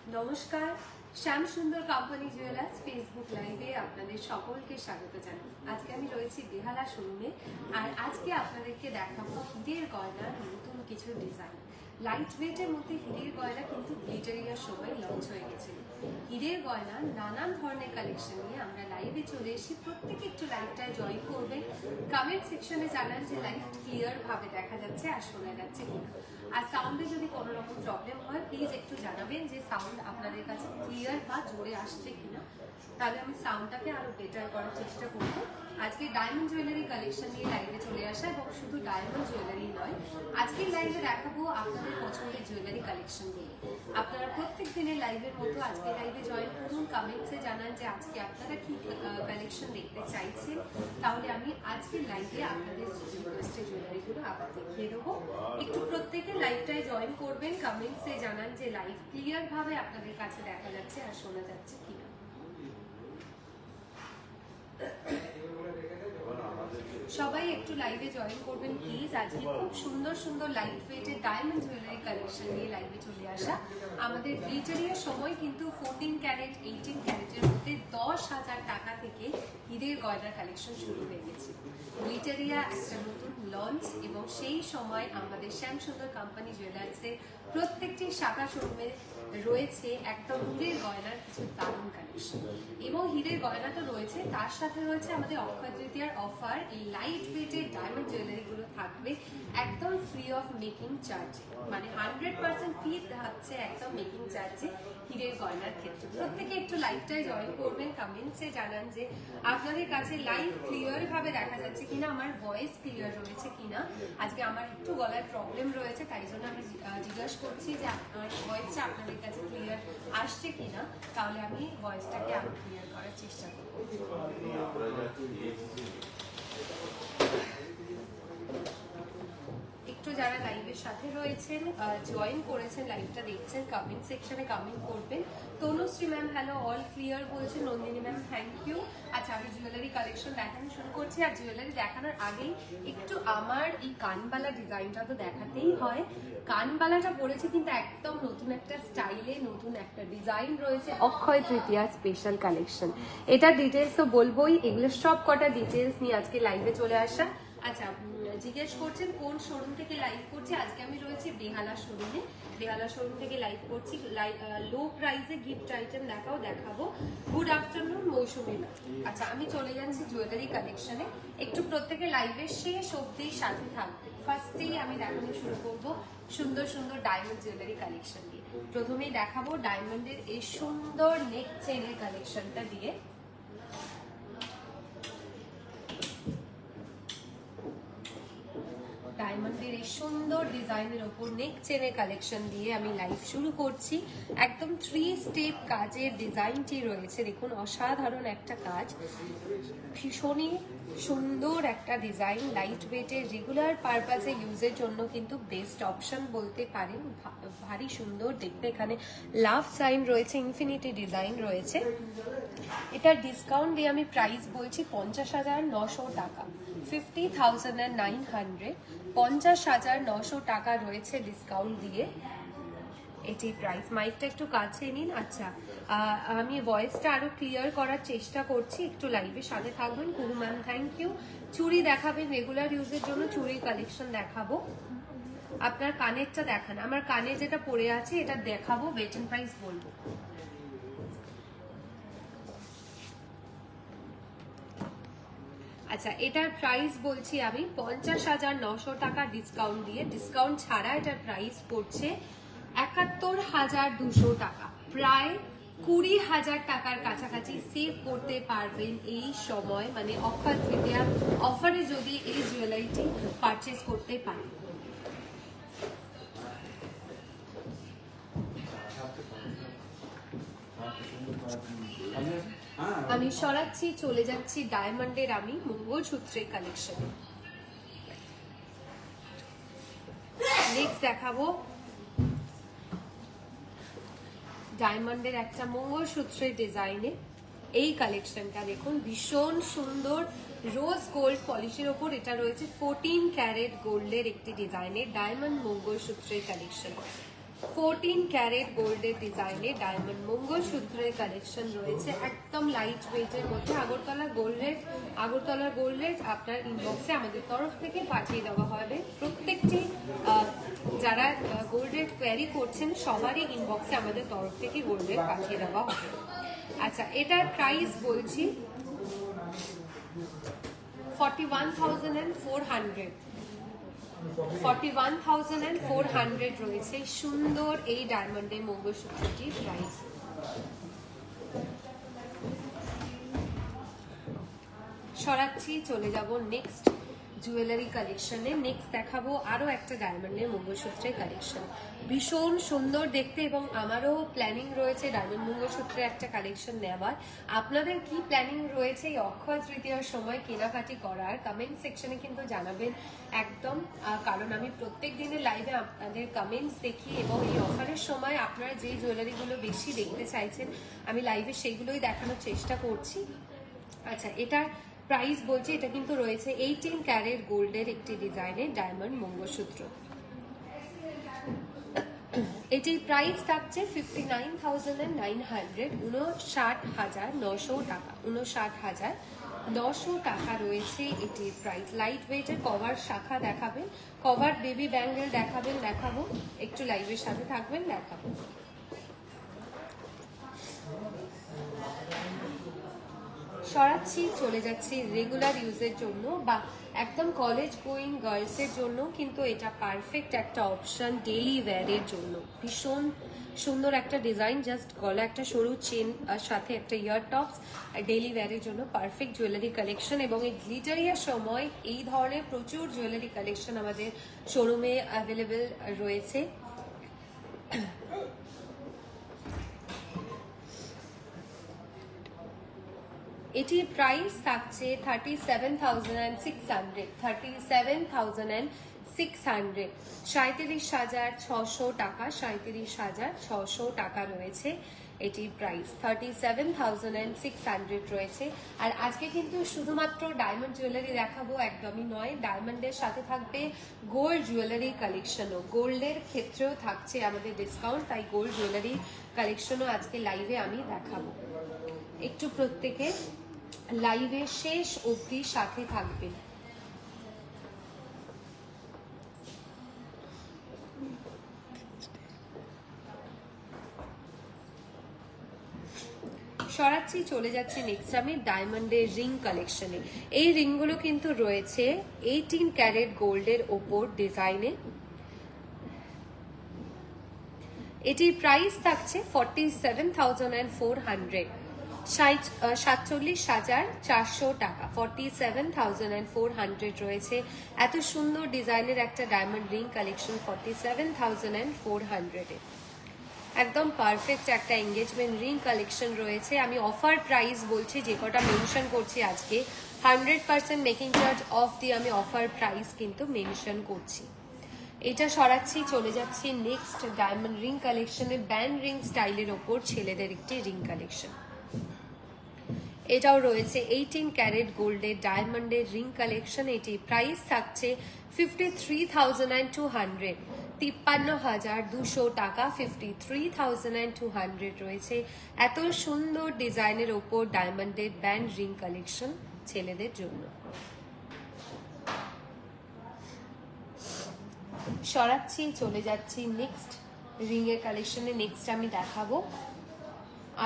নমস্কার, শ্যাম সুন্দর company jewellers Facebook লাইভে আপনাদের সকলকে স্বাগত জানাই। আজকে আমি রয়েছি বেহালা শোরুমে, আর আজকে আপনাদেরকে দেখাবো হীরের গয়নার নতুন কিছু ডিজাইন। লাইট ওয়েটের মধ্যে হীরের গয়না কিন্তু গ্লিটারিয়ার সময় লঞ্চ হয়ে গেছিল। হীরের গয়না নানান ধরনের কালেকশন নিয়ে আমরা লাইভে চলে এসেছি। প্রত্যেকে একটু লাইভটায় জয়েন করবেন। কমেন্ট সেকশনে জানান যে লাইভ ক্লিয়ার ভাবে দেখা যাচ্ছে আর শোনা যাচ্ছে কিনা। আর সাউন্ডে যদি কোনো রকম প্রবলেম হয় প্লিজ একটু জানাবেন যে সাউন্ড আপনাদের কাছে ক্লিয়ার বা জোরে আসছে কিনা, তাহলে আমি সাউন্ডটাকে আরো বেটার করার চেষ্টা করব। আজকে ডায়মন্ড জুয়েলারি কালেকশন নিয়ে লাইভে চলে আসা, এবং শুধু ডায়মন্ড জুয়েলারি নয়, আজকের লাইভে দেখাবো আপনাদের পছন্দের জুয়েলারি কালেকশন নিয়ে। আপনারা প্রত্যেক দিনের লাইভের মতো আজকে লাইভে জয়েন করুন। কমেন্টসে জানান যে আজকে আপনারা কি কালেকশন দেখতে চাইছেন, তাহলে আমি আজকের লাইভে আপনাদের রিকোয়েস্টেড জুয়েলারিগুলো আবার দেখিয়ে দেবো। একটু প্রত্যেকে লাইভটায় জয়েন করবেন। কমেন্টসে জানান যে লাইভ ক্লিয়ার ভাবে আপনাদের কাছে দেখা যাচ্ছে আর শোনা যাচ্ছে কিনা। সবাই একটু লাইভে জয়েন করবেন প্লিজ। আজকে খুব সুন্দর সুন্দর লাইট ওয়েটের ডায়মন্ড জুয়েলারি কালেকশন নিয়ে লাইভে চলে আসা। আমাদের গ্লিটারিয়ার সময় কিন্তু 14 ক্যারেট 18 ক্যারেটের মধ্যে 10,000 টাকা থেকে হীরের গয়নার কালেকশন শুরু হয়ে গেছে। গ্লিটারিয়া একটা নতুন লঞ্চ, এবং সেই সময় আমাদের শ্যাম সুন্দর কোম্পানি জুয়েলার্সের প্রত্যেকটি শাখা শোরুমে রয়েছে একদম হীরের গয়নার কিছু দারুণ কালেকশন। এবং হীরের গয়না তো রয়েছে, তার সাথে রয়েছে আমাদের অক্ষয় তৃতীয়ার অফার। এই লাইট ওয়েটের ডায়মন্ড জুয়েলারি গুলো থাকবে একদম ফ্রি অফ মেকিং চার্জে, মানে 100% ফি থাকছে একদম মেকিং চার্জে হীরের গয়নার ক্ষেত্রে। প্রত্যেকে একটু লাইভটায় জয়েন করবেন। কমেন্টসে জানান যে আপনাদের কাছে লাইভ ক্লিয়ার ভাবে দেখা যাচ্ছে কিনা, আমার ভয়েস ক্লিয়ার রয়েছে কিনা। আজকে আমার একটু গলার প্রবলেম রয়েছে, তাই জন্য আমি জিজ্ঞাসা করছি যে আপনার ভয়েসটা আপনাদের কাছে ক্লিয়ার আসছে কিনা, তাহলে আমি ভয়েসটাকে আরো ক্লিয়ার করার চেষ্টা করব। একটু যারা লাইভের সাথে রয়েছেন, জয়েন করেছেন, লাইভটা দেখছেন, কমেন্ট সেকশনে কমেন্ট করবেন। Tanushree ma'am hello, all clear বলছে। Nandini ma'am thank you. আচ্ছা, আমি জুয়েলারি কালেকশন দেখানো শুরু করছি। আর জুয়েলারি দেখানোর আগেই একটু আমার এই কানবালা ডিজাইনটা তো দেখাতেই হয়। কানবালাটা পড়েছে কিন্তু একদম নতুন একটা স্টাইলে, নতুন একটা ডিজাইন রয়েছে। অক্ষয় তৃতীয়া স্পেশাল কালেকশন, এটা ডিটেলস তো বলবোই। এগুলো সব কটা ডিটেলস নিয়ে আজকে লাইভে চলে আসা। আচ্ছা, জিজ্ঞেস করছেন কোন শোরুম থেকে লাইভ করছি। আজকে আমি রয়েছি বেহালা শোরুমে। বেহালা শোরুম থেকে লাইভ করছি। লো প্রাইসে গিফট আইটেম দেখাবো। গুড আফটারনুন মৌসুমী। আচ্ছা, আমি চলে যাচ্ছি জুয়েলারি কালেকশনে। একটু প্রত্যেকে লাইভের শেষ অবধি সাথে থাকবে। ফার্স্টেই আমি দেখানো শুরু করবো সুন্দর সুন্দর ডায়মন্ড জুয়েলারি কালেকশন দিয়ে। প্রথমেই দেখাবো ডায়মন্ডের এই সুন্দর নেক চেনের কালেকশনটা দিয়ে। ডায়মন্ডের এই সুন্দর ডিজাইনের ওপর নেক চেনের কালেকশন দিয়ে আমি লাইভ শুরু করছি। একদম 3 স্টেপ কাজের ডিজাইনটি রয়েছে, দেখুন অসাধারণ একটা কাজ, ভীষণই সুন্দর একটা ডিজাইন। লাইট ওয়েটের রেগুলার পারপাসে ইউজের জন্য কিন্তু বেস্ট অপশন বলতে পারেন। ভারী সুন্দর দেখতে। এখানে লাভ সাইন রয়েছে, ইনফিনিটি ডিজাইন রয়েছে। এটার ডিসকাউন্ট দিয়ে আমি প্রাইস বলছি 50,900 টাকা, 50,900। 50,900 টাকা রয়েছে ডিসকাউন্ট দিয়ে এটি প্রাইস। মাইকটা একটু কাছে নিন। আচ্ছা, আমি ভয়েসটা আরো ক্লিয়ার করার চেষ্টা করছি, একটু লাইভের সাথে থাকবেন। কুহু ম্যাম থ্যাংক ইউ। চুড়ি দেখাবেন, রেগুলার ইউজের জন্য চুড়ির কালেকশন দেখাবো। আপনার কানেরটা দেখান। আমার কানে যেটা পড়ে আছে এটা দেখাবো, ওয়েট এন্ড প্রাইস বলবো। আচ্ছা, এটার প্রাইস বলছি আমি 50,900 টাকা ডিসকাউন্ট দিয়ে। ডিসকাউন্ট ছাড়া এটার প্রাইস পড়ছে 71,200 টাকা। প্রায় 20,000 টাকার কাছাকাছি সেভ করতে পারবেন এই সময়, মানে অক্ষয় তৃতীয়া অফারে যদি এই জুয়েলারিটি পারচেজ করতে পারেন। আমি সরাচ্ছি, চলে যাচ্ছি ডায়মন্ডের আমি মঙ্গলসূত্রের কালেকশনে। নেক্সট দেখাবো ডায়মন্ডের একটা মঙ্গলসূত্রের ডিজাইনে এই কালেকশনটা। দেখুন ভীষণ সুন্দর রোজ গোল্ড পলিশের ওপর এটা রয়েছে 14 ক্যারেট গোল্ডের একটি ডিজাইনের ডায়মন্ড মঙ্গলসূত্রের কালেকশন। 14 ক্যারেট গোল্ডের ডিজাইনে ডায়মন্ড মঙ্গলসূত্রের কালেকশন রয়েছে, একদম লাইট ওয়েটের মধ্যে। আগরতলার গোল্ড রেট আপনার ইনবক্সে আমাদের তরফ থেকে পাঠিয়ে দেওয়া হবে। প্রত্যেকটি যারা গোল্ড রেট কোয়ারি করছেন সবারই ইনবক্সে আমাদের তরফ থেকে গোল্ড রেট পাঠিয়ে দেওয়া হবে। আচ্ছা, এটার প্রাইস বলছি 41,400 41,400 রয়েছে সুন্দর এই ডায়মন্ডের মঙ্গলসূত্রটির প্রাইস। সরাচ্ছি, চলে যাব নেক্সট জুয়েলারি কালেকশনে। নেক্সট দেখাবো আরো একটা ডায়মন্ডের মঙ্গলসূত্রের কালেকশন, ভীষণ সুন্দর দেখতে, এবং আমারও প্ল্যানিং রয়েছে ডায়মন্ড মঙ্গলসূত্রের একটা কালেকশন নেওয়ার। আপনাদের কি প্ল্যানিং রয়েছে এই অক্ষয় তৃতীয়ার সময় কেনাকাটি করার, কমেন্ট সেকশনে কিন্তু জানাবেন একদম, কারণ আমি প্রত্যেক দিনের লাইভে আপনাদের কমেন্টস দেখি এবং এই অফারের সময় আপনারা যে জুয়েলারিগুলো বেশি দেখতে চাইছেন আমি লাইভে সেইগুলোই দেখানোর চেষ্টা করছি। আচ্ছা, এটার প্রাইস বলছি, এটা কিন্তু রয়েছে 18 ক্যারেট গোল্ডের একটি ডিজাইনের ডায়মন্ড মঙ্গলসূত্র। এটির প্রাইস থাকছে 59,900, 59,900 টাকা, 59,900 টাকা রয়েছে এটির প্রাইস। লাইট ওয়েটের কভার শাখা দেখাবেন, কভার বেবি ব্যাঙ্গেল দেখাবো, একটু লাইভের সাথে থাকবেন, দেখাবো। সরাচ্ছি, চলে যাচ্ছি রেগুলার ইউজের জন্য বা একদম কলেজ গোয়িং গার্লসের জন্য কিন্তু এটা পারফেক্ট একটা অপশন ডেইলি ওয়্যারের জন্য। ভীষণ সুন্দর একটা ডিজাইন, জাস্ট গলা একটা সরু চেন আর সাথে একটা ইয়ার টপস, ডেইলি ওয়্যারের জন্য পারফেক্ট জুয়েলারি কালেকশন। এবং এই গ্লিটারিয়ার সময় এই ধরনের প্রচুর জুয়েলারি কালেকশন আমাদের শোরুমে অ্যাভেলেবেল রয়েছে। এটির প্রাইস থাকছে 37,600, 37,600 টাকা, 37,600 টাকা রয়েছে এটির প্রাইস। 37,600 রয়েছে। আর আজকে কিন্তু শুধুমাত্র ডায়মন্ড জুয়েলারি দেখাবো একদমই নয়, ডায়মন্ডের সাথে থাকবে গোল্ড জুয়েলারি কালেকশনও, গোল্ডের ক্ষেত্রেও থাকছে আমাদের ডিসকাউন্ট, তাই গোল্ড জুয়েলারি কালেকশনও আজকে লাইভে আমি দেখাবো। একটু প্রত্যেকে লাইভে শেষ অবধি সাথে থাকবেন। সরাচ্ছি, চলে যাচ্ছে নেক্সট আমি ডায়মন্ডের রিং কালেকশনে। এই রিংগুলো কিন্তু রয়েছে 18 ক্যারেট গোল্ডের ওপর ডিজাইনে। এটির প্রাইস থাকছে 47,400, 47,400 টাকা, 47,400 রয়েছে। এত সুন্দর ডিজাইনের একটা ডায়মন্ড রিং কালেকশন 47,400 একদম পারফেক্ট একটা এঙ্গেজমেন্ট রিং কালেকশন রয়েছে। আমি অফার প্রাইস বলছি, যে কটা মেনশন করছি আজকে 100% মেকিং চার্জ অফ দিয়ে আমি অফার প্রাইস কিন্তু মেনশন করছি। এটা সরাচ্ছি, চলে যাচ্ছি নেক্সট ডায়মন্ড রিং কালেকশনে, ব্যান্ড রিং স্টাইলের ওপর ছেলেদের একটি রিং কালেকশন। এটাও রয়েছে 18 ক্যারেট গোল্ডের ডায়মন্ডের রিং কালেকশন। এটি প্রাইস থাকছে 53,200, 53,200 টাকা, 53,200 রয়েছে। এত সুন্দর ডিজাইনের ওপর ডায়মন্ডের ব্যান্ড রিং কালেকশন ছেলেদের জন্য। সরাচ্ছি, চলে যাচ্ছি নেক্সট রিং এর কালেকশনে। নেক্সট আমি দেখাবো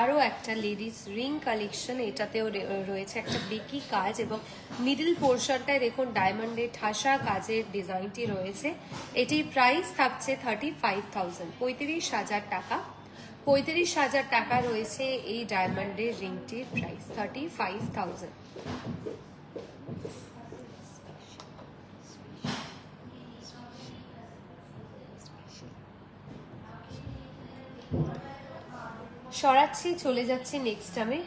আরো একটা লেডিস রিং কালেকশন। এটাতেও রয়েছে একটা বেকি কাজ এবং মিডল পোর্শনটায় দেখুন ডায়মন্ডের ঠাসা কাজের ডিজাইনটি রয়েছে। এটির প্রাইস থাকছে 35,000, 35,000 টাকা, 35,000 টাকা রয়েছে এই ডায়মন্ডের রিংটির প্রাইস, 35,000। সরাচ্ছি, চলে যাচ্ছি নেক্সট আমি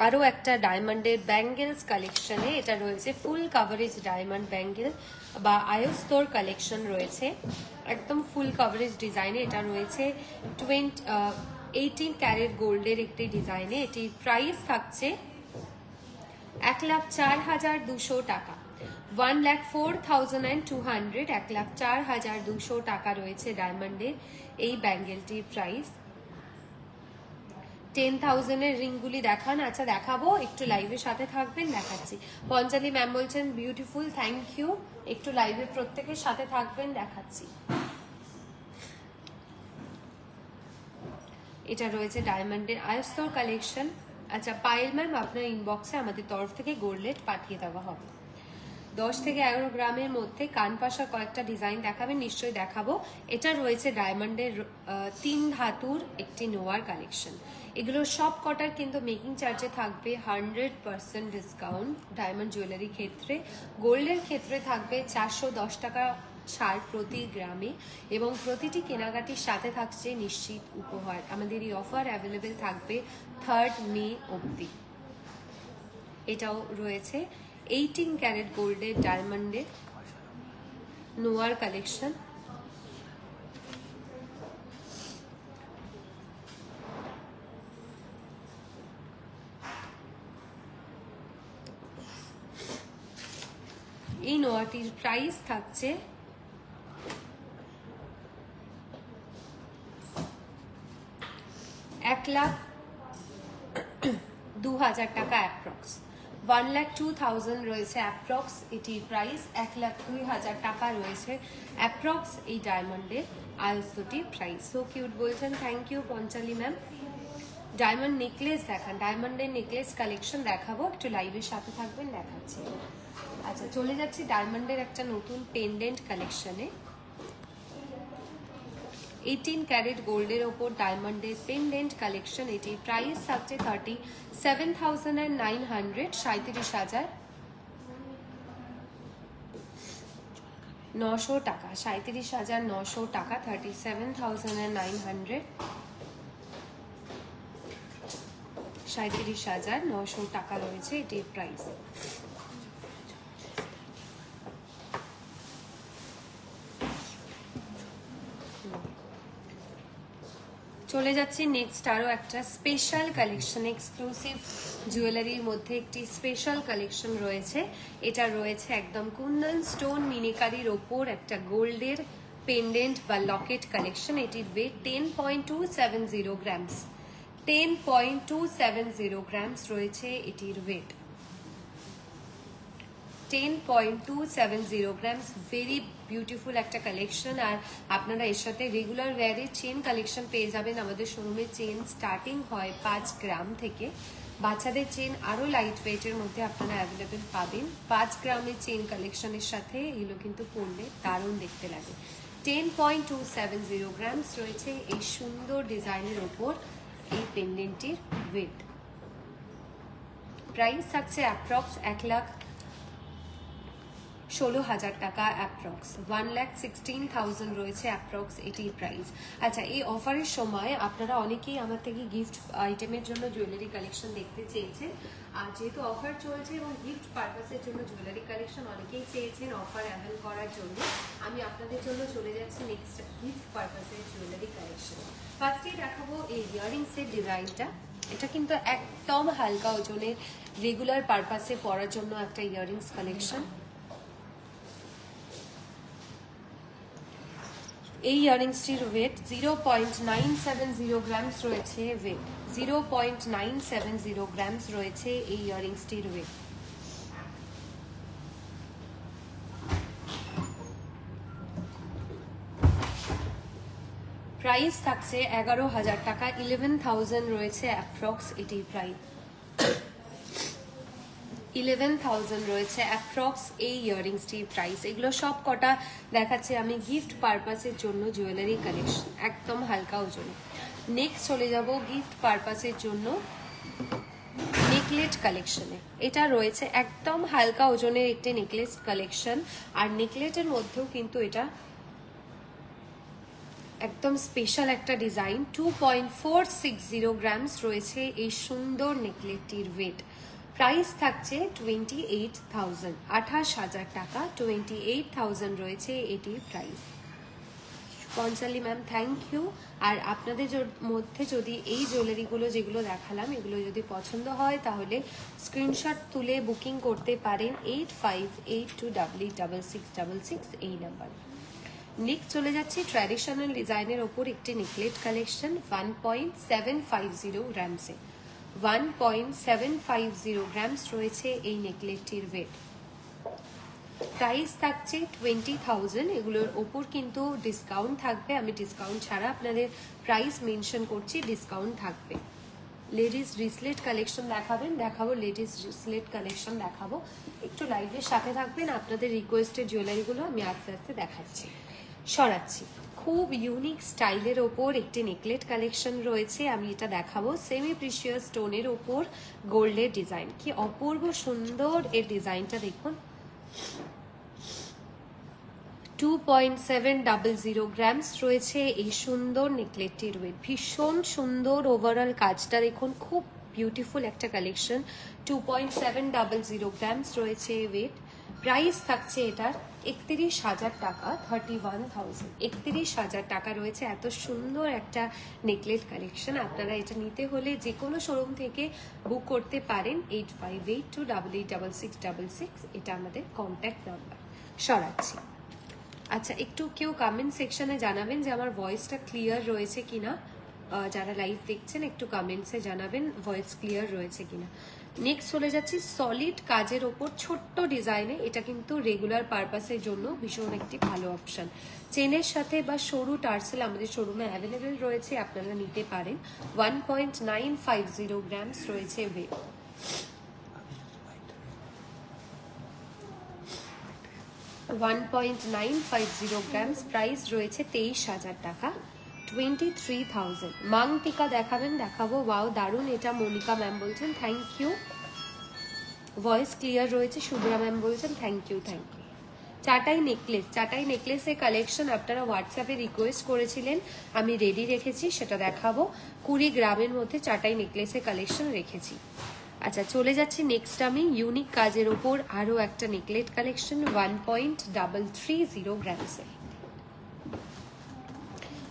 আরো একটা ডায়মন্ডের ব্যাঙ্গেলস কালেকশনে। এটা রয়েছে ফুল কাভারেজ ডায়মন্ড ব্যাঙ্গেল বা আয়স্তর কালেকশন রয়েছে, একদম ফুল কাভারেজ ডিজাইনে। এটা রয়েছে 18 ক্যারেট গোল্ডের একটি ডিজাইনে। এটির প্রাইস থাকছে 1,04,200 টাকা, 1,04,200, 1,04,200 টাকা রয়েছে ডায়মন্ডের এই ব্যাঙ্গেলটির প্রাইস। 10,000 এর রিংগুলি দেখান। আচ্ছা দেখাবো, একটু লাইভের সাথে থাকবেন, দেখাচ্ছি। পঞ্চালি ম্যাম বলছেন বিউটিফুল, থ্যাংক ইউ। একটু লাইভের প্রত্যেকের সাথে থাকবেন, দেখাচ্ছি। এটা রয়েছে ডায়মন্ডের আয়স্তর কালেকশন। আচ্ছা পায়েল ম্যাম, আপনার ইনবক্সে আমাদের তরফ থেকে গোল্ডলেট পাঠিয়ে দেওয়া হবে। 10 থেকে 11 গ্রামের মধ্যে কানপাশা কয়েকটা ডিজাইন দেখাবেন, নিশ্চয়ই দেখাবো। এটা রয়েছে ডায়মন্ডের 3 ধাতুর একটি নোয়ার কালেকশন। এগুলো সব কটার কিন্তু মেকিং চার্জে থাকবে 100% ডিসকাউন্ট ডায়মন্ড জুয়েলারি ক্ষেত্রে। গোল্ডের ক্ষেত্রে থাকবে 410 টাকা ছাড় প্রতি গ্রামে, এবং প্রতিটি কেনাকাটির সাথে থাকছে নিশ্চিত উপহার। আমাদের এই অফার অ্যাভেলেবেল থাকবে 3rd মে অবধি। এটাও রয়েছে 18 ক্যারেট গোল্ডের ডায়মন্ডের নোয়ার কালেকশন। এই নোয়াটির প্রাইস থাকছে 1,02,000 টাকা অ্যাপ্রক্স। 1,02,000 রয়েছে অ্যাপ্রক্স এটির প্রাইস। 1,02,000 টাকা রয়েছে অ্যাপ্রক্স এই ডায়মন্ডের আয়স্তটির প্রাইস। সো কিউট বলছেন, thank you Panchali ma'am. Diamond necklace দেখান, ডায়মন্ডের নেকলেস কালেকশন দেখাবো, একটু লাইভের সাথে থাকবেন, দেখাচ্ছি। আচ্ছা চলে যাচ্ছি ডায়মন্ডের একটা নতুন পেন্ডেন্ট কালেকশনে। 18 ক্যারেট গোল্ডের ওপর ডায়মন্ডের পেন্ডেন্ট কালেকশন। এটির প্রাইস থাকছে 37,900, 37,900 টাকা, 37,900 টাকা, 37,900, 37,900 টাকা রয়েছে এটির প্রাইস। চলে যাচ্ছি নেক্সট আরো একটা স্পেশাল কালেকশন, এক্সক্লুসিভ জুয়েলারির মধ্যে একটি স্পেশাল কালেকশন রয়েছে। এটা রয়েছে একদম কুন্দন স্টোন মিনিকারির ওপর একটা গোল্ডের পেন্ডেন্ট বা লকেট কালেকশন। এটির ওয়েট 10.270 গ্রামস, 10.270 গ্রামস রয়েছে এটির ওয়েট। 10.270 গ্রামস, ভেরি বিউটিফুল একটা কালেকশন। আর আপনারা এর সাথে রেগুলার ওয়্যারের চেন কালেকশন পেয়ে যাবেন। আমাদের শোরুমে চেন স্টার্টিং হয় 5 গ্রাম থেকে। বাচ্চাদের চেন আরও লাইট ওয়েটের মধ্যে আপনারা অ্যাভেলেবেল পাবেন। 5 গ্রামের চেন কালেকশনের সাথে এগুলো কিন্তু পরলে দারুণ দেখতে লাগে। 10.270 গ্রামস রয়েছে এই সুন্দর ডিজাইনের ওপর এই পেন্ডেন্টটির ওয়েট। প্রাইস থাকছে অ্যাপ্রক্স 1,16,000 টাকা অ্যাপ্রক্স। 1,16,000 রয়েছে অ্যাপ্রক্স এটির প্রাইস। আচ্ছা এই অফারের সময় আপনারা অনেকেই আমার থেকে গিফট আইটেমের জন্য জুয়েলারি কালেকশন দেখতে চেয়েছেন। আর যেহেতু অফার চলছে এবং গিফট পারপাসের জন্য জুয়েলারি কালেকশন অনেকেই চেয়েছেন অফার অ্যাভেল করার জন্য, আমি আপনাদের জন্য চলে যাচ্ছি নেক্সট গিফট পারপাসের জুয়েলারি কালেকশন। ফার্স্টেই দেখাবো এই ইয়াররিংসের ডিজাইনটা। এটা কিন্তু একদম হালকা ওজনের রেগুলার পারপাসে পরার জন্য একটা ইয়াররিংস কালেকশন। এই ইয়াররিংসটির ওয়েট 0.970 গ্রামস রয়েছে ওয়েট, 0.970 গ্রামস রয়েছে এই ইয়াররিংসটির ওয়েট। প্রাইস থাকছে 11,000 টাকা, 11,000 রয়েছে অ্যাপ্রক্স এটির প্রাইস। 11,000 রয়েছে অ্যাপ্রক্স এই ইয়াররিংসটির প্রাইস। এগুলো সব কটা দেখাচ্ছে আমি গিফট পারপাসের জন্য জুয়েলারি কালেকশন, একদম হালকা ওজনে। নেক্সট চলে যাব গিফট পারপাসের জন্য নেকলেট কালেকশনে। এটা রয়েছে একদম হালকা ওজনের একটি নেকলেস কালেকশন। আর নেকলেটের মধ্যেও কিন্তু এটা একদম স্পেশাল একটা ডিজাইন। 2.460 গ্রামস রয়েছে এই সুন্দর নেকলেটটির ওয়েট। প্রাইস থাকছে 28,000, 28,000 টাকা, 28,000 রয়েছে এটির price. Panchali ma'am thank you. আর আপনাদের মধ্যে যদি এই জুয়েলারিগুলো যেগুলো দেখালাম এগুলো যদি পছন্দ হয় তাহলে স্ক্রিনশট তুলে বুকিং করতে পারেন 8582886666 এই নাম্বার। নেক্সট চলে যাচ্ছে ট্র্যাডিশনাল ডিজাইনের ওপর একটি নেকলেট কালেকশন 1.750 গ্রামসে। 1.750 গ্রামস রয়েছে এই নেকলেটটির ওয়েট। প্রাইস থাকছে 20,000। এগুলোর ওপর কিন্তু ডিসকাউন্ট থাকবে, আমি ডিসকাউন্ট ছাড়া আপনাদের প্রাইস মেনশন করছি, ডিসকাউন্ট থাকবে। লেডিস রিসলেট কালেকশন দেখাবো লেডিস রিসলেট কালেকশন দেখাবো। একটু লাইভের সাথে থাকবেন, আপনাদের রিকোয়েস্টেড জুয়েলারিগুলো আমি আস্তে আস্তে দেখাচ্ছি, সরাচ্ছি। খুব ইউনিক স্টাইলের ওপর একটি নেকলেট কালেকশন রয়েছে, আমি এটা দেখাবো। সেমি প্রিশিয়াস স্টোনের ওপর গোল্ডের ডিজাইন, কি অপূর্ব সুন্দর এর ডিজাইনটা দেখুন। 2.700 গ্রামস রয়েছে এই সুন্দর নেকলেটটির ওয়েট। ভীষণ সুন্দর ওভারঅল কাজটা দেখুন, খুব বিউটিফুল একটা কালেকশন। 2.700 গ্রামস রয়েছে ওয়েট। প্রাইস থাকছে এটার 31,000 টাকা, 31,000। 31,000 টাকা রয়েছে। এত সুন্দর একটা নেকলেট কালেকশন। আপনারা এটা নিতে হলে যে কোনো শোরুম থেকে বুক করতে পারেন। 8582886666 এটা আমাদের কন্ট্যাক্ট নাম্বার। সরাচ্ছি। আচ্ছা, একটু কেউ কমেন্ট সেকশনে জানাবেন যে আমার ভয়েসটা ক্লিয়ার রয়েছে কিনা। যারা লাইভ দেখছেন একটু কমেন্টসে জানাবেন ভয়েস ক্লিয়ার রয়েছে কিনা। নেক্সট চলে যাচ্ছি সলিড কাজের ওপর ছোট্ট ডিজাইনে। এটা কিন্তু রেগুলার পারপাসের জন্য ভীষণ একটি ভালো অপশন। চেনের সাথে বা সরু টার্সেল আমাদের শোরুমে অ্যাভেলেবেল রয়েছে, আপনারা নিতে পারেন। 1.950 গ্রামস রয়েছে ওয়েট। $1.950 গ্রামস। প্রাইস রয়েছে 23,000 টাকা, 23,000। মাং টিকা দেখাবো। ওয়াও দারুন, এটা মনিকা ম্যাম বলছেন থ্যাংক ইউ। ভয়েস ক্লিয়ার রয়েছে, শুভ্রা ম্যাম বলছেন থ্যাংক ইউ। চাটাই নেকলেসের কালেকশন আপনারা হোয়াটসঅ্যাপে রিকোয়েস্ট করেছিলেন, আমি রেডি রেখেছি, সেটা দেখাবো। 20 গ্রামের মধ্যে চাটাই নেকলেসের কালেকশন রেখেছি। আচ্ছা, চলে যাচ্ছি নেক্সট আমি ইউনিক কাজের ওপর আরও একটা নেকলেট কালেকশন 1.330 গ্রামসে।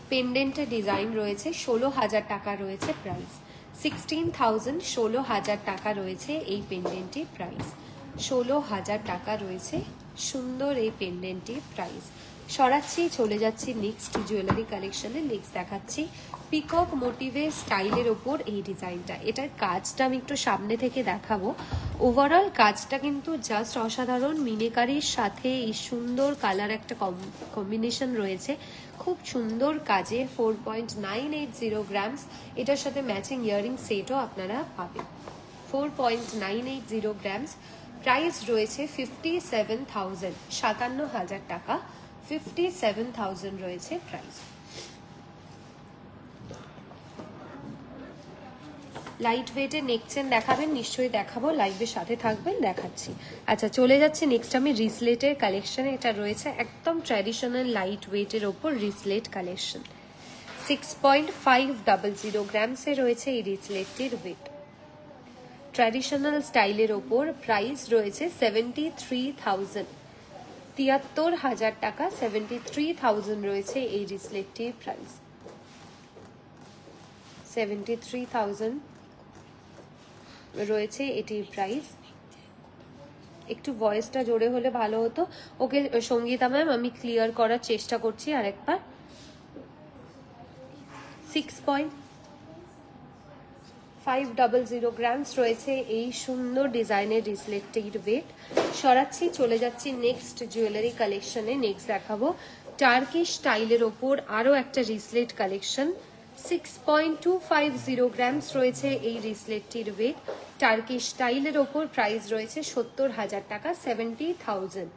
পেন্ডেন্টের ডিজাইন রয়েছে। 16,000 টাকা রয়েছে প্রাইস। 16,000, 16,000 টাকা রয়েছে এই পেন্ডেন্টের প্রাইস। 16,000 টাকা রয়েছে সুন্দর এই পেন্ডেন্টের প্রাইস। সরাচ্ছি, চলে যাচ্ছি নেক্সট জুয়েলারি কালেকশনে। নেক্সট দেখাচ্ছি পিকক মোটিভের স্টাইলের ওপর এই ডিজাইনটা। এটার কাজটা আমি একটু সামনে থেকে দেখাবো। ওভারঅল কাজটা কিন্তু জাস্ট অসাধারণ। মিনেকারির সাথে এই সুন্দর কালার একটা কম্বিনেশন রয়েছে, খুব সুন্দর কাজে। 4.980 গ্রামস। এটার সাথে ম্যাচিং ইয়ারিং সেটও আপনারা পাবেন। 4.980 গ্রামস। প্রাইস রয়েছে 57,000, 57,000 টাকা, 57,000 রয়েছে প্রাইস। লাইট ওয়েটের নেক চেন দেখাবেন, নিশ্চয়ই দেখাবো, লাইভের সাথে থাকবেন, দেখাচ্ছি। আচ্ছা, চলে যাচ্ছি নেক্সট আমি রিসলেটের কালেকশনে। এটা রয়েছে একদম ট্র্যাডিশনাল লাইট ওয়েটের ওপর রিসলেট কালেকশন। 6.500 গ্রামসে রয়েছে এই রিসলেটটির ওয়েট। ট্র্যাডিশনাল স্টাইলের ওপর প্রাইস রয়েছে 73,000, 73,000 টাকা, 73,000 রয়েছে এই রিসলেটটির প্রাইস। 73,000 রয়েছে এটির প্রাইস। একটু ভয়েসটা জোরে হলে ভালো হতো। ওকে সঙ্গীতা ম্যাম, আমি ক্লিয়ার করার চেষ্টা করছি আরেকবার। 6.500 গ্রামস রয়েছে এই সুন্দর ডিজাইনের রিসলেটটির ওয়েট। সরাচ্ছি, চলে যাচ্ছি নেক্সট জুয়েলারি কালেকশনে। নেক্সট দেখাবো টার্কিশ স্টাইলের ওপর আরও একটা রিসলেট কালেকশন। 6.250 গ্রামস রয়েছে এই রিসলেটটির ওয়েট। টার্কিশ স্টাইলের ওপর প্রাইস রয়েছে 70,000 টাকা, 70,000।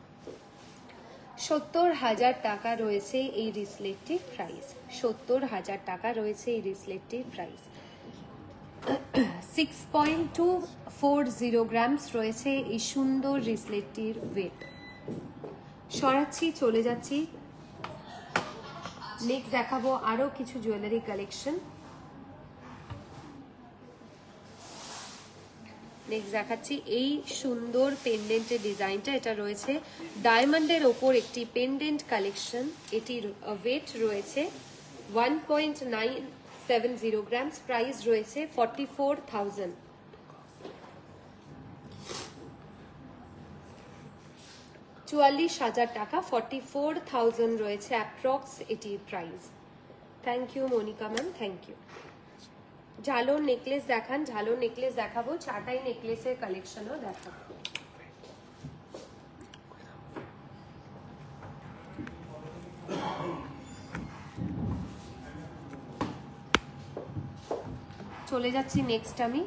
70,000 টাকা রয়েছে এই রিসলেটটির প্রাইস। 70,000 টাকা রয়েছে এই রিসলেটটির প্রাইস। 6.240 গ্রামস রয়েছে এই সুন্দর রিসলেটটির ওয়েট। সরাচ্ছি, চলে যাচ্ছি নেক্সট দেখাবো আরো কিছু জুয়েলারি কালেকশন। নেক্সট দেখাচ্ছি এই সুন্দর পেন্ডেন্টের ডিজাইনটা। এটা রয়েছে ডায়মন্ডের ওপর একটি পেন্ডেন্ট কালেকশন। এটির ওয়েট রয়েছে 1.970 গ্রামস, প্রাইস রয়েছে 44,000। 44,000 টাকা, 44,000 রয়েছে অ্যাপ্রক্স এটির price. Thank you Monica ma'am, thank you. ঝালোর নেকলেস দেখান, ঝালোর নেকলেস দেখাবো, চাটাই নেকলেসের কালেকশনও দেখাবো। চলে যাচ্ছি নেক্সট আমি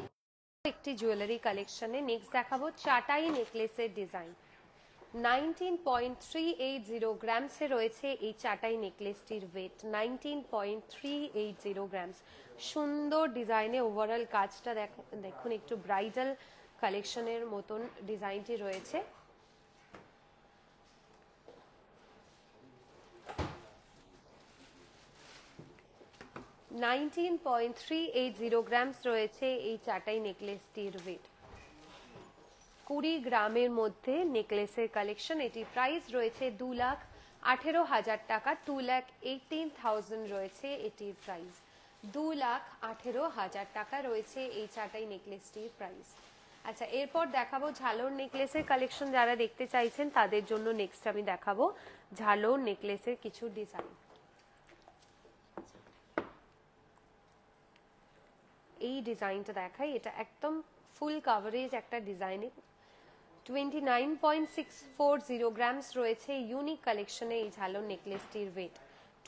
একটি জুয়েলারি কালেকশনে। নেক্সট দেখাবো চাটাই নেকলেসের ডিজাইন। 19.380 গ্রামসে রয়েছে এই চাটাই নেকলেসটির ওয়েট, 19.380 গ্রামস। সুন্দর ডিজাইনে ওভারঅল কাজটা দেখুন, একটু ব্রাইডাল কালেকশনের মতন ডিজাইনটি রয়েছে। $19.380 গ্রামস রয়েছে এই চাটাই নেকলেসটির ওয়েট। 20 গ্রামের মধ্যে নেকলেসের কালেকশন। এটি প্রাইস রয়েছে 2,18,000 টাকা, 2,18,000 রয়েছে এটির প্রাইস। 2,18,000 টাকা রয়েছে এই চাটাই নেকলেসটির প্রাইস। আচ্ছা, এরপর দেখাবো ঝালোর নেকলেসের কালেকশন। যারা দেখতে চাইছেন তাদের জন্য নেক্সট আমি দেখাবো ঝালোর নেকলেসের কিছু ডিজাইন। এই ডিজাইনটা দেখাই, এটা একদম ফুল কাভারেজ একটা ডিজাইনে। 29.640 গ্রামস রয়েছে ইউনিক কালেকশনে এই ঝালোর নেকলেসটির ওয়েট।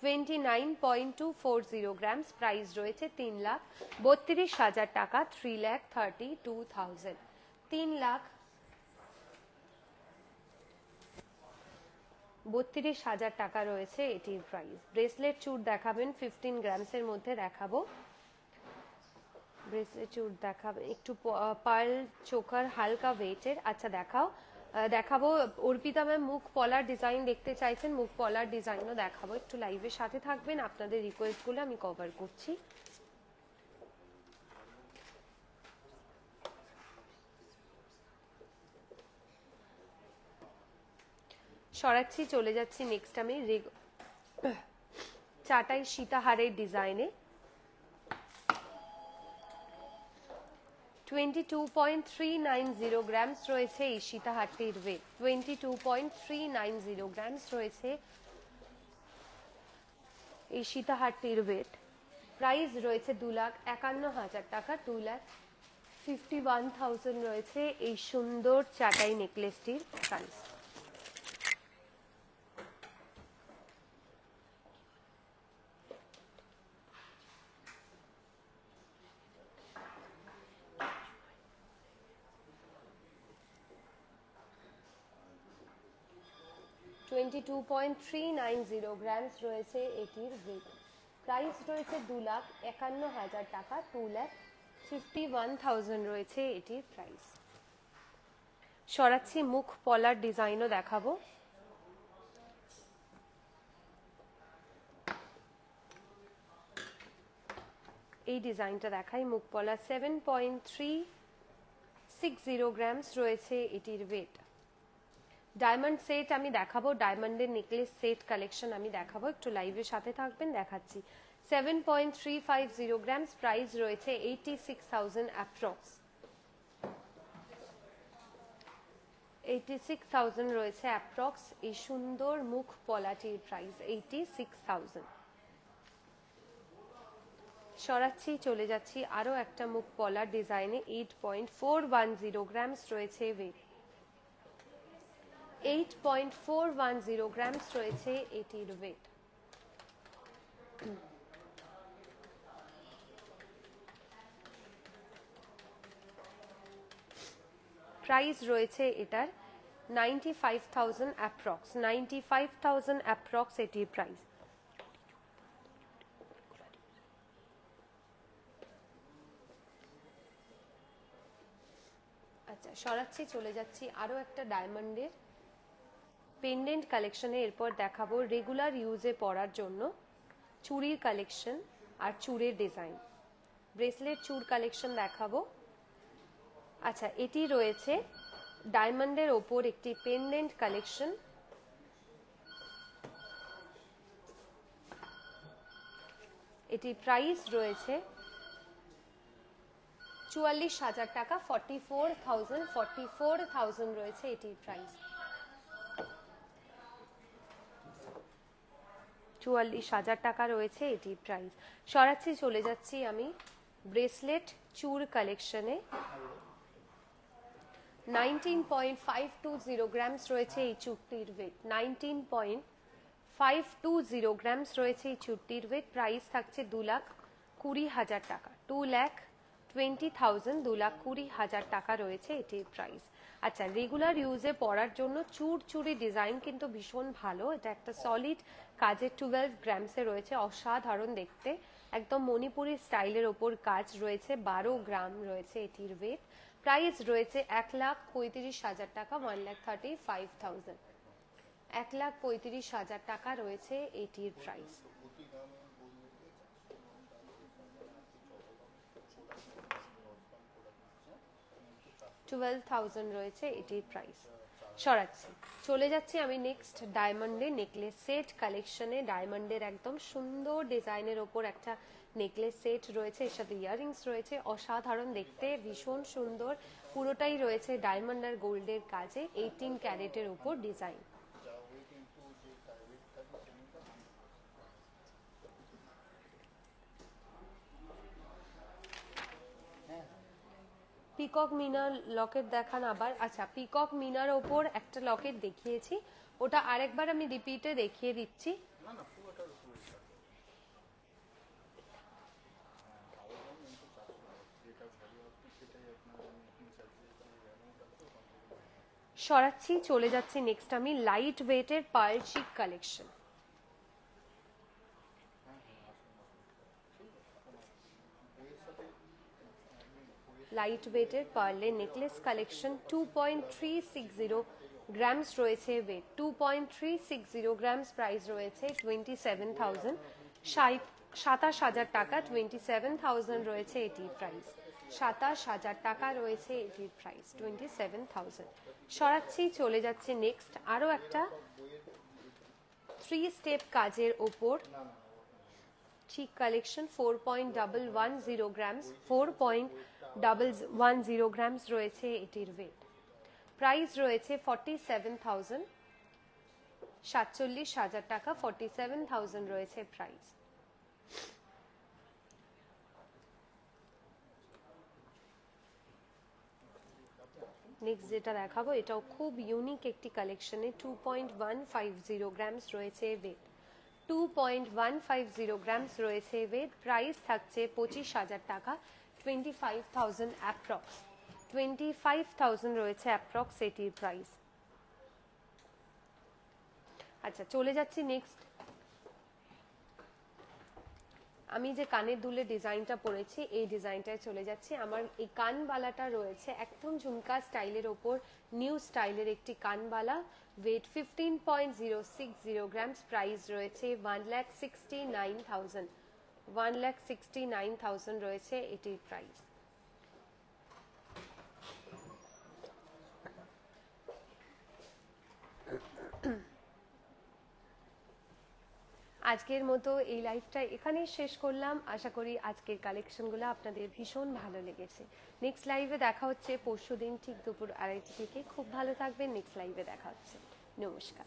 29.240 গ্রামস, প্রাইস রয়েছে 3,32,000 টাকা, 3,32,000। 3,32,000 টাকা রয়েছে এটির প্রাইস। ব্রেসলেট চূড় দেখাবেন, 15 গ্রামসের মধ্যে দেখাবো। ব্রেসলেট চূড় দেখাবে একটু পার্ল চোকার হালকা ওয়েটের। আচ্ছা দেখাবো অর্পিতা ম্যাম মুখ পলার ডিজাইন দেখতে চাইছেন, মুখ পলার ডিজাইনও দেখাবো। একটু লাইভের সাথে থাকবেন, আপনাদের রিকোয়েস্টগুলো আমি কভার করছি। সরাচ্ছি, চলে যাচ্ছি নেক্সট আমি চাটাই সীতাহারের ডিজাইনে। 22.390 গ্রামস রয়েছে এই সীতাহারটির ওয়েট। 22.390 গ্রামস রয়েছে এই সীতাহারটির ওয়েট। প্রাইস রয়েছে 2,51,000 টাকা, 2,51,000 রয়েছে এই সুন্দর চাটাই নেকলেসটির প্রাইস। $22.390 গ্রামস রয়েছে এটির ওয়েট। প্রাইস রয়েছে 2,51,000 টাকা, 2,51,000 রয়েছে এটির প্রাইস। সরাচ্ছি, মুখ পলার ডিজাইনও দেখাবো। এই ডিজাইনটা দেখাই, মুখ পলা। 7.360 গ্রামস রয়েছে এটির ওয়েট। ডায়মন্ড সেট আমি দেখাবো, ডায়মন্ডের নেকলেস সেট কালেকশন আমি দেখাবো, একটু লাইভের সাথে থাকবেন, দেখাচ্ছি। 7.350 গ্রামস, প্রাইস রয়েছে 86,000 অ্যাপ্রক্স। 86,000 রয়েছে অ্যাপ্রক্স এই সুন্দর মুখ পলাটির প্রাইস, 86,000। সরাচ্ছি, চলে যাচ্ছি আরো একটা মুখ পলার ডিজাইনে। 8.410 গ্রামস রয়েছে ওয়েট। 8.410 গ্রামস রয়েছে এটির ওয়েট। প্রাইস রয়েছে এটার 95,000 অ্যাপ্রক্স, 95,000 অ্যাপ্রক্স এটির প্রাইস। আচ্ছা, সরাচ্ছি, চলে যাচ্ছি আরো একটা ডায়মন্ডের পেন্ডেন্ট কালেকশনে। এরপর দেখাবো রেগুলার ইউজে পরার জন্য চুড়ির কালেকশন আর চূড়ের ডিজাইন। ব্রেসলেট চূড় কালেকশন দেখাবো। আচ্ছা, এটি রয়েছে ডায়মন্ডের ওপর একটি পেন্ডেন্ট কালেকশন। এটি প্রাইস রয়েছে 44,000 টাকা, 44,000 রয়েছে এটির প্রাইস। 44,000 টাকা রয়েছে এটির প্রাইস। সরাসরি চলে যাচ্ছি আমি ব্রেসলেট চূড় কালেকশনে। 19.520 গ্রামস রয়েছে এই চূড়টির ওয়েট। 19.520 গ্রামস রয়েছে এই চূড়টির ওয়েট। প্রাইস থাকছে 2,20,000 টাকা। 2,20,000, 2,20,000 টাকা রয়েছে এটির প্রাইস। আচ্ছা, রেগুলার ইউজে পরার জন্য চূড়ি ডিজাইন কিন্তু ভীষণ ভালো। এটা একটা সলিড কাজের 12 গ্রামসে রয়েছে, অসাধারণ দেখতে, একদম মণিপুরি স্টাইলের ওপর কাজ রয়েছে। 12 গ্রাম রয়েছে এটির ওয়েট। প্রাইস রয়েছে 1,35,000 টাকা, 1,35,000। 1,35,000 টাকা রয়েছে এটির প্রাইস। 12,000 রয়েছে এটির প্রাইস। সরাচ্ছি, চলে যাচ্ছি আমি নেক্সট ডায়মন্ডের নেকলেস সেট কালেকশনে। ডায়মন্ডের একদম সুন্দর ডিজাইনের ওপর একটা নেকলেস সেট রয়েছে, এর সাথে ইয়াররিংস রয়েছে, অসাধারণ দেখতে, ভীষণ সুন্দর। পুরোটাই রয়েছে ডায়মন্ড আর গোল্ডের কাজে, 18 ক্যারেটের উপর ডিজাইন। পিকক মিনার লকেট দেখান আবার। আচ্ছা, পিকক মিনার ওপর একটা লকেট দেখিয়েছি, ওটা আরেকবার আমি রিপিটে দেখিয়ে দিচ্ছি। সরাচ্ছি, চলে যাচ্ছি নেক্সট আমি লাইট ওয়েটের পার্ল চিক কালেকশন। লাইট ওয়েটের পার্লের নেকলেস কালেকশন। 2.360 গ্রামস রয়েছে ওয়েট। 2.360 গ্রামস প্রাইস রয়েছে 27,000, 27,000 টাকা। 27,000 রয়েছে এটির প্রাইস। 27,000 টাকা রয়েছে এটির প্রাইস, 27,000। সরাচ্ছি, চলে যাচ্ছে নেক্সট আরো একটা 3 স্টেপ কাজের ওপর চিক কালেকশন। 4.110 গ্রামস, 4.110 গ্রামস রয়েছে এটির ওয়েট। প্রাইস রয়েছে 47,000, 47,000 টাকা। 47,000 রয়েছে প্রাইস। নেক্সট যেটা দেখাবো এটাও খুব ইউনিক একটি কালেকশনে। 2.150 গ্রামস রয়েছে ওয়েট। 2.150 গ্রামস রয়েছে ওয়েট। প্রাইস থাকছে 25,000 টাকা, 25,000 অ্যাপ্রক্স। 25,000 রয়েছে অ্যাপ্রক্স এটির প্রাইস। আচ্ছা, চলে যাচ্ছি নেক্সট। আমি যে কানের দুলের ডিজাইনটা পরেছি এই ডিজাইনটায় চলে যাচ্ছি। আমার এই কানবালাটা রয়েছে একদম ঝুমকা স্টাইলের ওপর, নিউ স্টাইলের একটি কানবালা। Wait 15.060 grams. প্রাইস রয়েছে 1,69,000, 1,69,000 রয়েছে এটির প্রাইস। আজকের মতো এই লাইভটা এখানেই শেষ করলাম। আশা করি আজকের কালেকশনগুলো আপনাদের ভীষণ ভালো লেগেছে। নেক্সট লাইভে দেখা হচ্ছে পরশুদিন ঠিক দুপুর 2:30 থেকে। খুব ভালো থাকবেন। নেক্সট লাইভে দেখা হচ্ছে। নমস্কার।